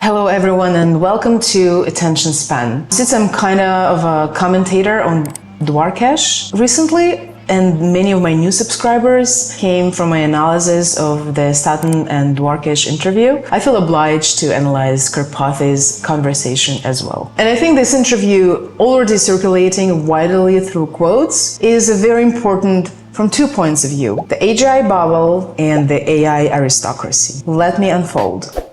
Hello everyone and welcome to Attention Span. Since I'm kind of a commentator on Dwarkesh recently, and many of my new subscribers came from my analysis of the Staten and Dwarkesh interview, I feel obliged to analyze Karpathy's conversation as well. And I think this interview, already circulating widely through quotes, is very important from 2 points of view: the AGI Bubble and the AI Aristocracy. Let me unfold.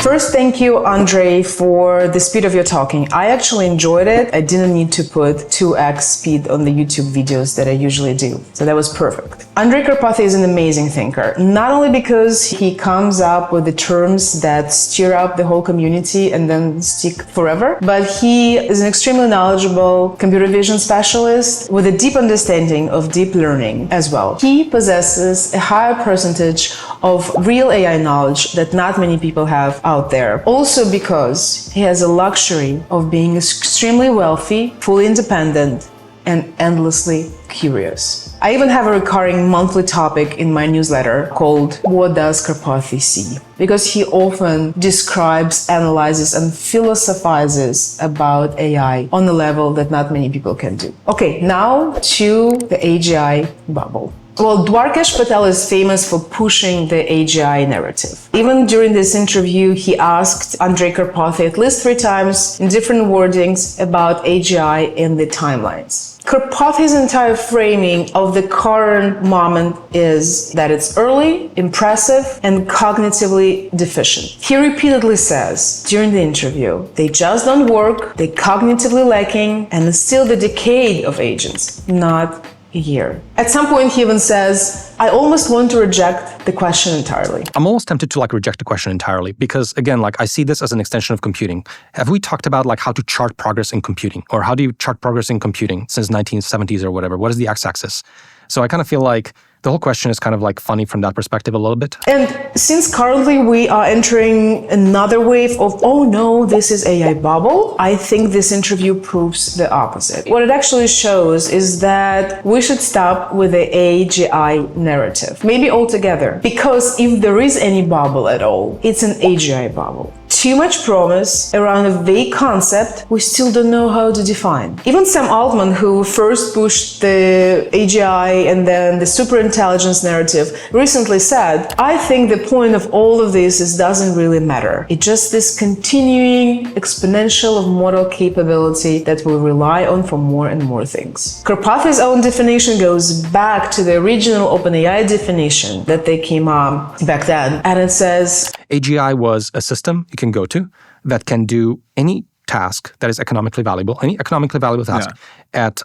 First, thank you, Andrej, for the speed of your talking. I actually enjoyed it. I didn't need to put 2x speed on the YouTube videos that I usually do. So that was perfect. Andrej Karpathy is an amazing thinker, not only because he comes up with the terms that stir up the whole community and then stick forever, but he is an extremely knowledgeable computer vision specialist with a deep understanding of deep learning as well. He possesses a higher percentage of real AI knowledge that not many people have out there. Also because he has a luxury of being extremely wealthy, fully independent, and endlessly curious. I even have a recurring monthly topic in my newsletter called "What Does Karpathy See?" because he often describes, analyzes, and philosophizes about AI on a level that not many people can do. Okay, now to the AGI bubble. Well, Dwarkesh Patel is famous for pushing the AGI narrative. Even during this interview, he asked Andrej Karpathy at least 3 times in different wordings about AGI and the timelines. Karpathy's entire framing of the current moment is that it's early, impressive, and cognitively deficient. He repeatedly says during the interview, they just don't work, they're cognitively lacking, and it's still the decade of agents, not a year. At some point, he even says, I almost want to reject the question entirely. I'm almost tempted to reject the question entirely because, again, I see this as an extension of computing. Have we talked about how to chart progress in computing, or how do you chart progress in computing since 1970s or whatever? What is the x-axis? So I kind of feel like the whole question is kind of funny from that perspective a little bit. And since currently we are entering another wave of, oh no, this is AI bubble, I think this interview proves the opposite. What it actually shows is that we should stop with the AGI narrative, maybe altogether, because if there is any bubble at all, it's an AGI bubble. Too much promise around a vague concept we still don't know how to define. Even Sam Altman, who first pushed the AGI and then the superintelligence narrative, recently said, I think the point of all of this doesn't really matter. It's just this continuing exponential of model capability that we rely on for more and more things. Karpathy's own definition goes back to the original OpenAI definition that they came up back then, and it says, AGI was a system you can go to that can do any task that is economically valuable, any economically valuable task at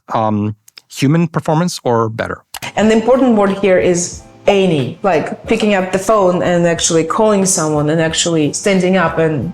human performance or better. And the important word here is any, like picking up the phone and actually calling someone and actually standing up and,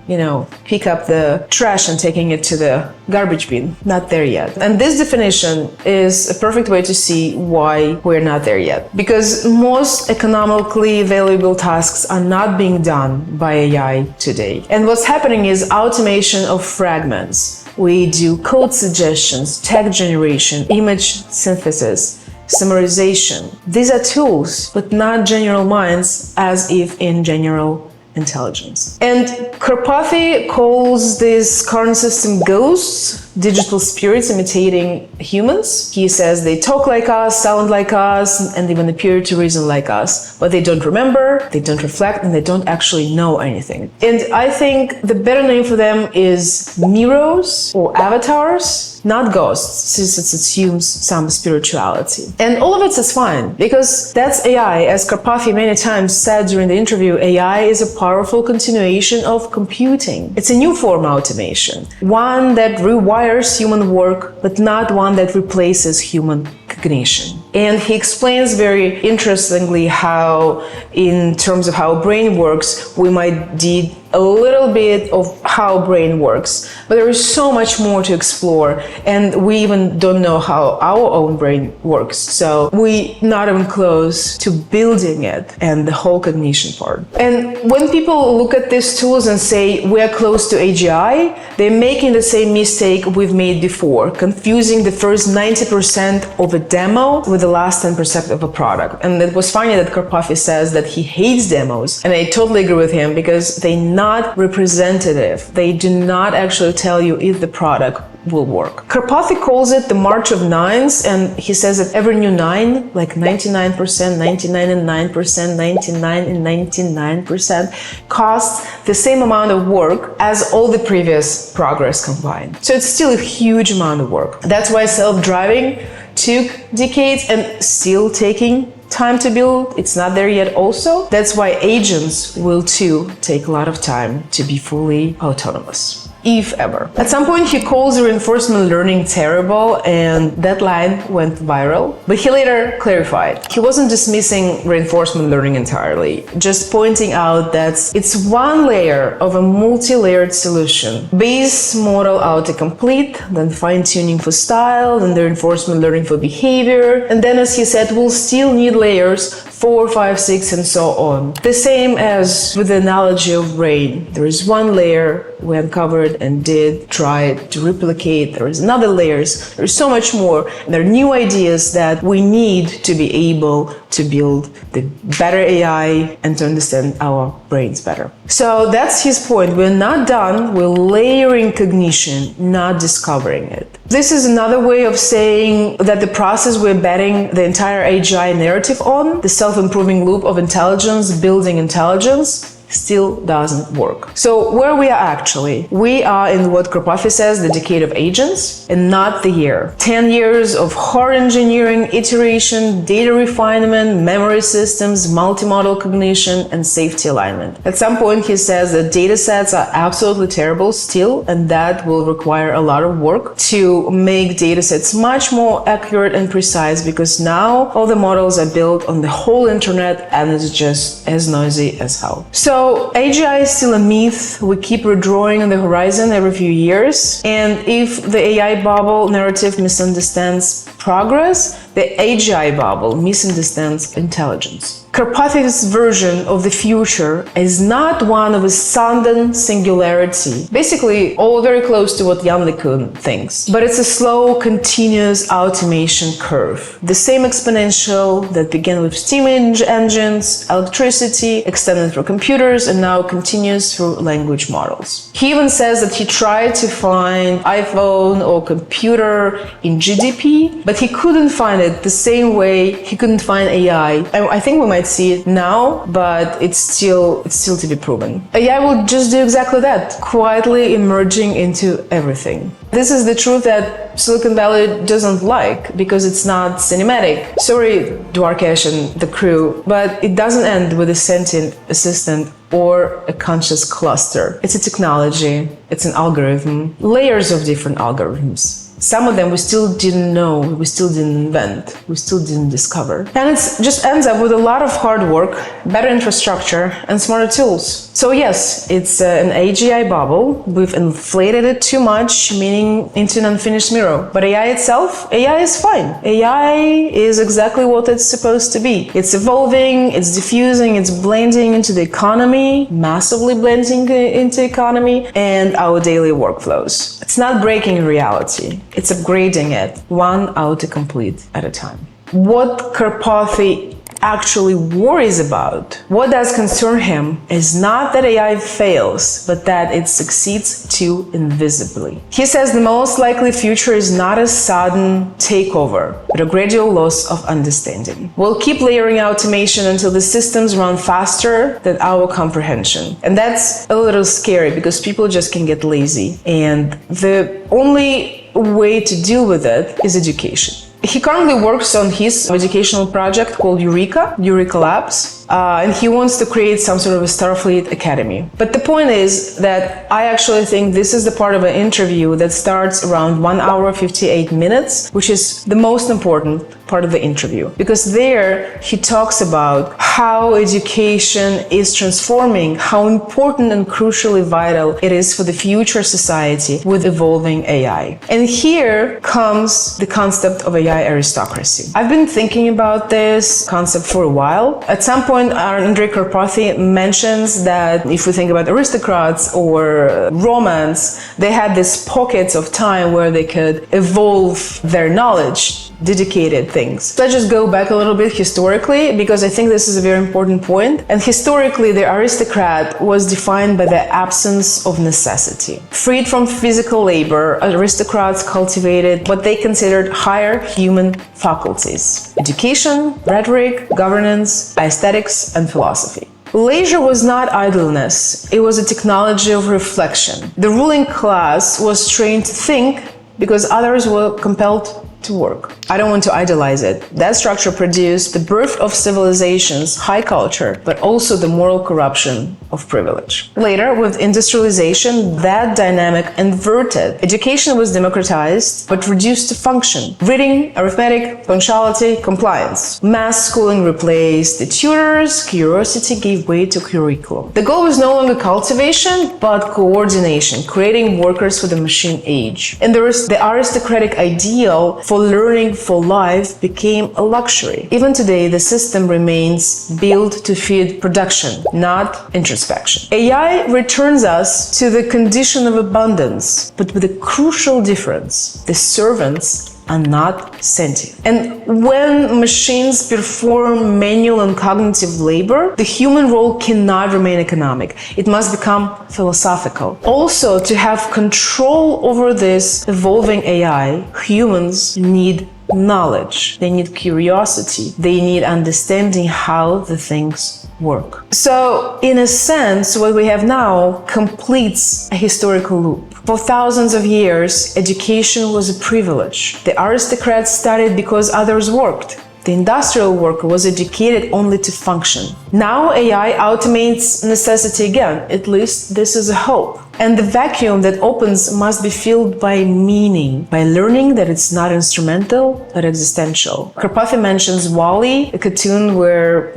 pick up the trash and taking it to the garbage bin. Not there yet. And this definition is a perfect way to see why we're not there yet. Because most economically valuable tasks are not being done by AI today. And what's happening is automation of fragments. We do code suggestions, text generation, image synthesis, summarization. These are tools, but not general minds, as if in general intelligence. And Karpathy calls this current system ghosts, digital spirits imitating humans. He says they talk like us, sound like us, and even appear to reason like us, but they don't remember, they don't reflect, and they don't actually know anything. And I think the better name for them is mirrors or avatars, not ghosts, since it assumes some spirituality. And all of it is fine, because that's AI. As Karpathy many times said during the interview, AI is a powerful continuation of computing. It's a new form of automation, one that rewires human work, but not one that replaces human cognition. And he explains very interestingly how, in terms of how brain works, we might need a little bit of how brain works, but there is so much more to explore, and we even don't know how our own brain works. So we're not even close to building it and the whole cognition part. And when people look at these tools and say we're close to AGI, they're making the same mistake we've made before, confusing the first 90% of a demo with the last 10% of a product. And it was funny that Karpathy says that he hates demos. And I totally agree with him because they're not representative. They do not actually tell you if the product will work. Karpathy calls it the March of Nines, and he says that every new nine, like 99%, 99 and 9%, 99 and 99%, costs the same amount of work as all the previous progress combined. So it's still a huge amount of work. That's why self-driving took decades and still taking time to build. It's not there yet also. That's why agents will too take a lot of time to be fully autonomous, if ever. At some point he calls reinforcement learning terrible, and that line went viral, but he later clarified. He wasn't dismissing reinforcement learning entirely, just pointing out that it's one layer of a multi-layered solution. Base model autocomplete, then fine-tuning for style, then the reinforcement learning for behavior, and then, as he said, we'll still need layers 4, 5, 6, and so on. The same as with the analogy of brain. There is one layer we uncovered and tried to replicate. There is another layers. There's so much more. And there are new ideas that we need to be able to build the better AI and to understand our brains better. So that's his point. We're not done. We're layering cognition, not discovering it. This is another way of saying that the process we're betting the entire AGI narrative on, the self-improving loop of intelligence, building intelligence, still doesn't work. So where we are actually, we are in what Karpathy says, the decade of agents, and not the year. 10 years of hard engineering, iteration, data refinement, memory systems, multimodal cognition, and safety alignment. At some point he says that data sets are absolutely terrible still, and that will require a lot of work to make data sets much more accurate and precise, because now all the models are built on the whole internet and it's just as noisy as hell. So AGI is still a myth. We keep redrawing on the horizon every few years. And if the AI bubble narrative misunderstands progress, the AGI bubble misunderstands intelligence. Karpathy's version of the future is not one of a sudden singularity, basically all very close to what Jan LeCun thinks, but it's a slow, continuous automation curve. The same exponential that began with steam engines, electricity, extended through computers, and now continues through language models. He even says that he tried to find iPhone or computer in GDP, but he couldn't find it the same way he couldn't find AI. I think we might see it now, but it's still to be proven. AI will just do exactly that, quietly emerging into everything. This is the truth that Silicon Valley doesn't like, because it's not cinematic. Sorry, Dwarkesh and the crew, but it doesn't end with a sentient assistant or a conscious cluster. It's a technology, it's an algorithm, layers of different algorithms. Some of them we still didn't know, we still didn't invent, we still didn't discover. And it just ends up with a lot of hard work, better infrastructure, and smarter tools. So yes, it's an AGI bubble. We've inflated it too much, meaning into an unfinished mirror. But AI itself, AI is fine. AI is exactly what it's supposed to be. It's evolving, it's diffusing, it's blending into the economy, massively blending into the economy and our daily workflows. It's not breaking reality. It's upgrading it, one autocomplete at a time. What Karpathy actually worries about, what does concern him, is not that AI fails, but that it succeeds too invisibly. He says the most likely future is not a sudden takeover, but a gradual loss of understanding. We'll keep layering automation until the systems run faster than our comprehension. And that's a little scary, because people just can get lazy. And the only way to deal with it is education. He currently works on his educational project called Eureka Labs, and he wants to create some sort of a Starfleet Academy. But the point is that I actually think this is the part of an interview that starts around 1 hour 58 minutes, which is the most important part of the interview, because there he talks about how education is transforming, how important and crucially vital it is for the future society with evolving AI. And here comes the concept of AI aristocracy. I've been thinking about this concept for a while. At some point, Andrej Karpathy mentions that if we think about aristocrats or Romans, they had these pockets of time where they could evolve their knowledge. dedicated things. Let's just go back a little bit historically, because I think this is a very important point. And historically, the aristocrat was defined by the absence of necessity. Freed from physical labor, aristocrats cultivated what they considered higher human faculties: education, rhetoric, governance, aesthetics, and philosophy. Leisure was not idleness, it was a technology of reflection. The ruling class was trained to think because others were compelled to work. I don't want to idealize it. That structure produced the birth of civilizations, high culture, but also the moral corruption of privilege. Later, with industrialization, that dynamic inverted. Education was democratized, but reduced to function. Reading, arithmetic, punctuality, compliance. Mass schooling replaced the tutors, curiosity gave way to curriculum. The goal was no longer cultivation, but coordination, creating workers for the machine age. And the aristocratic ideal for learning for life became a luxury. Even today, the system remains built to feed production, not introspection. AI returns us to the condition of abundance, but with a crucial difference: the servants are not sentient. And when machines perform manual and cognitive labor, the human role cannot remain economic. It must become philosophical. Also, to have control over this evolving AI, humans need knowledge. They need curiosity. They need understanding how the things work. So, in a sense, what we have now completes a historical loop. For thousands of years, education was a privilege. The aristocrats studied because others worked. The industrial worker was educated only to function. Now AI automates necessity again. At least this is a hope. And the vacuum that opens must be filled by meaning, by learning that it's not instrumental, but existential. Karpathy mentions WALL-E, a cartoon where,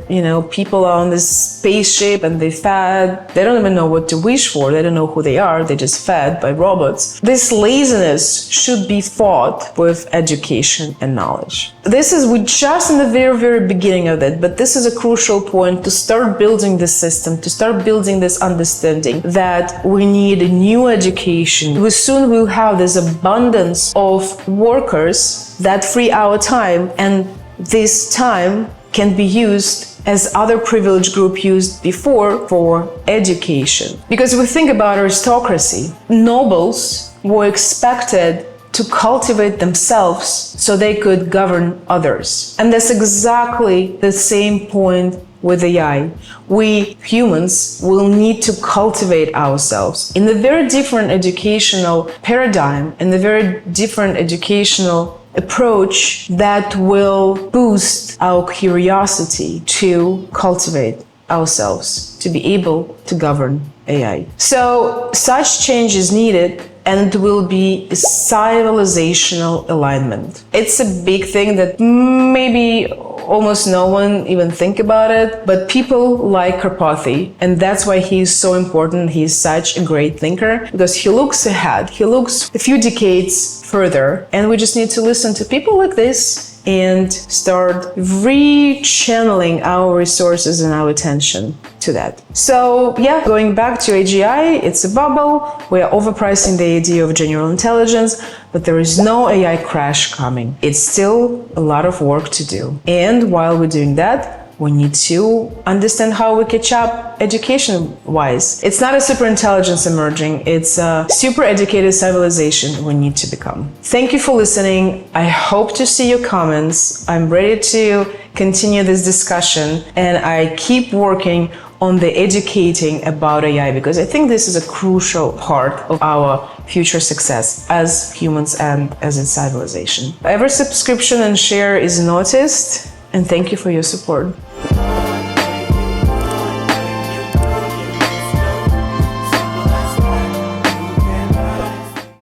people are on this spaceship and they fed. They don't even know what to wish for. They don't know who they are. They're just fed by robots. This laziness should be fought with education and knowledge. We're just in the very, very beginning of it, but this is a crucial point to start building this system, to start building this understanding that we need a new education. We soon will have this abundance of workers that free our time, and this time can be used as other privileged group used before for education. Because we think about aristocracy, nobles were expected to cultivate themselves so they could govern others. And that's exactly the same point with AI. We humans will need to cultivate ourselves in a very different educational paradigm, in a very different educational approach that will boost our curiosity to cultivate ourselves, to be able to govern AI. So such change is needed, and it will be a civilizational alignment. It's a big thing that maybe almost no one even think about it, but people like Karpathy, and that's why he's so important. He's such a great thinker because he looks ahead. He looks a few decades further, and we just need to listen to people like this and start rechanneling our resources and our attention to that. So yeah, going back to AGI, it's a bubble. We are overpricing the idea of general intelligence, but there is no AI crash coming. It's still a lot of work to do. And while we're doing that, we need to understand how we catch up education-wise. It's not a super intelligence emerging, it's a super educated civilization we need to become. Thank you for listening. I hope to see your comments. I'm ready to continue this discussion, and I keep working on the educating about AI because I think this is a crucial part of our future success as humans and as a civilization. Every subscription and share is noticed, and thank you for your support.